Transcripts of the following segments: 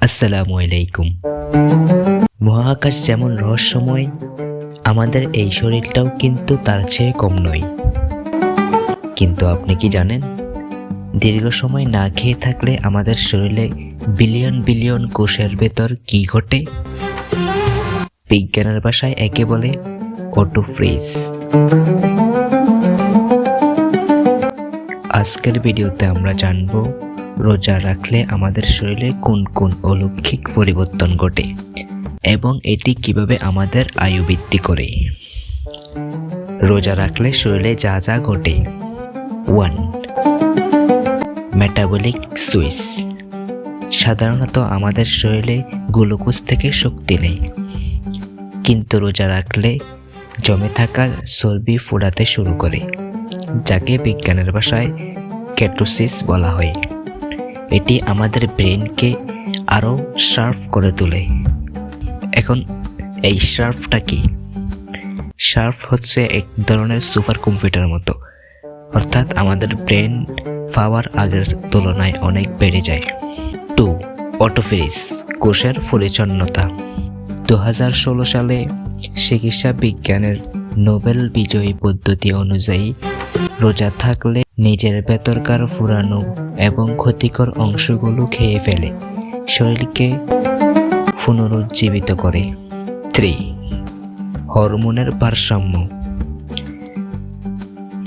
আসসালামু আলাইকুম। মহাকাশ যেমন রহস্যময়, আমাদের এই শরীরটাও কিন্তু তার চেয়ে কম নয়। কিন্তু আপনি কি জানেন, দীর্ঘ সময় না খেয়ে থাকলে আমাদের শরীরে বিলিয়ন বিলিয়ন কোষের ভেতর কি ঘটে? বিজ্ঞানের ভাষায় একে বলে অটোফ্রিজ। আজকের ভিডিওতে আমরা জানব রোজা রাখলে আমাদের শরীরে কোন কোন অলৌকিক পরিবর্তন ঘটে এবং এটি কিভাবে আমাদের আয়ু বৃদ্ধি করে। রোজা রাখলে শরীরে যা যা ঘটে। 1. Metabolic switch. সাধারণত আমাদের শরীরে গ্লুকোজ থেকে শক্তি নেই, কিন্তু রোজা রাখলে জমে থাকা চর্বি ফোটাতে শুরু করে, যাকে বিজ্ঞানের ভাষায় কেটোসিস বলা হয়। এটি আমাদের ব্রেনকে আরও শার্প করে তোলে। এখন এই শার্পটা কি? শার্প হচ্ছে এক ধরনের সুপার কম্পিউটার মতো, অর্থাৎ আমাদের ব্রেন পাওয়ার আগের তুলনায় অনেক বেড়ে যায়। 2. অটোফ্রিজ, কোষের পরিচ্ছন্নতা। 2016 সালে চিকিৎসা বিজ্ঞানের নোবেল বিজয়ী পদ্ধতি অনুযায়ী রোজা থাকলে নিজের ভেতরকার পুরানো এবং ক্ষতিকর অংশগুলো খেয়ে ফেলে শরীরকে পুনরুজ্জীবিত করে। 3. হরমোনের ভারসাম্য।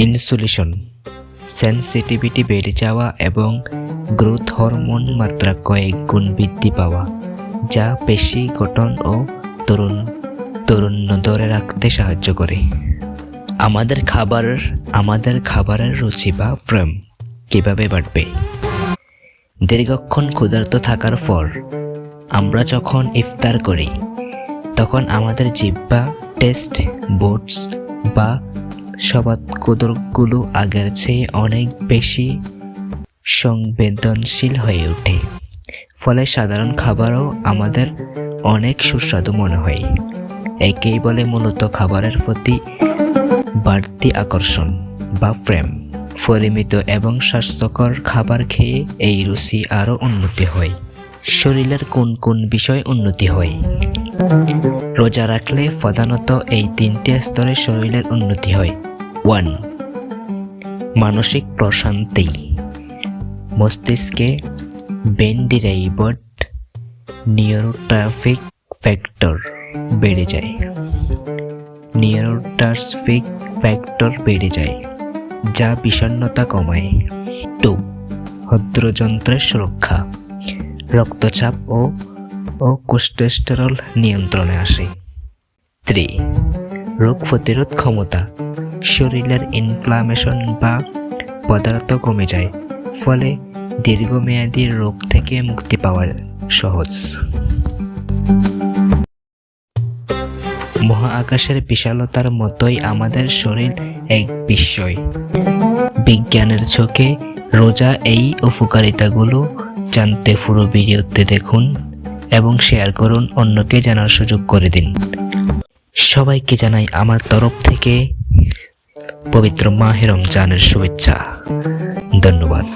ইনসুলিন সেনসিটিভিটি বেড়ে যাওয়া এবং গ্রোথ হরমোন মাত্রা কয়েক গুণ বৃদ্ধি পাওয়া, যা পেশি গঠন ও তারুণ্য ধরে রাখতে সাহায্য করে। আমাদের খাবারের রুচি বা প্রেম কিভাবে বাড়বে? দীর্ঘক্ষণ ক্ষুধার্ত থাকার পর আমরা যখন ইফতার করি, তখন আমাদের জিহ্বা টেস্ট বোর্ডস বা স্বাদকোদরগুলো আগের চেয়ে অনেক বেশি সংবেদনশীল হয়ে ওঠে। ফলে সাধারণ খাবারও আমাদের অনেক সুস্বাদু মনে হয়। একেই বলে মূলত খাবারের প্রতি বাড়তি আকর্ষণ বা প্রেম। পরিমিত এবং স্বাস্থ্যকর খাবার খেয়ে এই রুচি আরও উন্নতি হয়। শরীরের কোন কোন বিষয় উন্নতি হয়? রোজা রাখলে প্রধানত এই 3টে স্তরে শরীরের উন্নতি হয়। 1. মানসিক প্রশান্তি। মস্তিষ্কে বেন্ডিরাইবড নিউরোট্রাফিক ফ্যাক্টর বেড়ে যায়, যা বিষণ্ণতা কমায়। 2. হৃদযন্ত্রের সুরক্ষা। রক্তচাপ ও কোলেস্টেরল নিয়ন্ত্রণে আসে। 3. রোগ প্রতিরোধ ক্ষমতা। শরীরের ইনফ্লামেশন বা পদার্থ কমে যায়, ফলে দীর্ঘমেয়াদী রোগ থেকে মুক্তি পাওয়া সহজ। মহাকাশের বিশালতার মতোই আমাদের শরীর এক বিস্ময়। বিজ্ঞানের চোখে রোজা এই উপকারিতাগুলো জানতে পুরো ভিডিওতে দেখুন এবং শেয়ার করুন, অন্যকে জানার সুযোগ করে দিন। সবাইকে জানাই আমার তরফ থেকে পবিত্র মাহে রমজানের শুভেচ্ছা। ধন্যবাদ।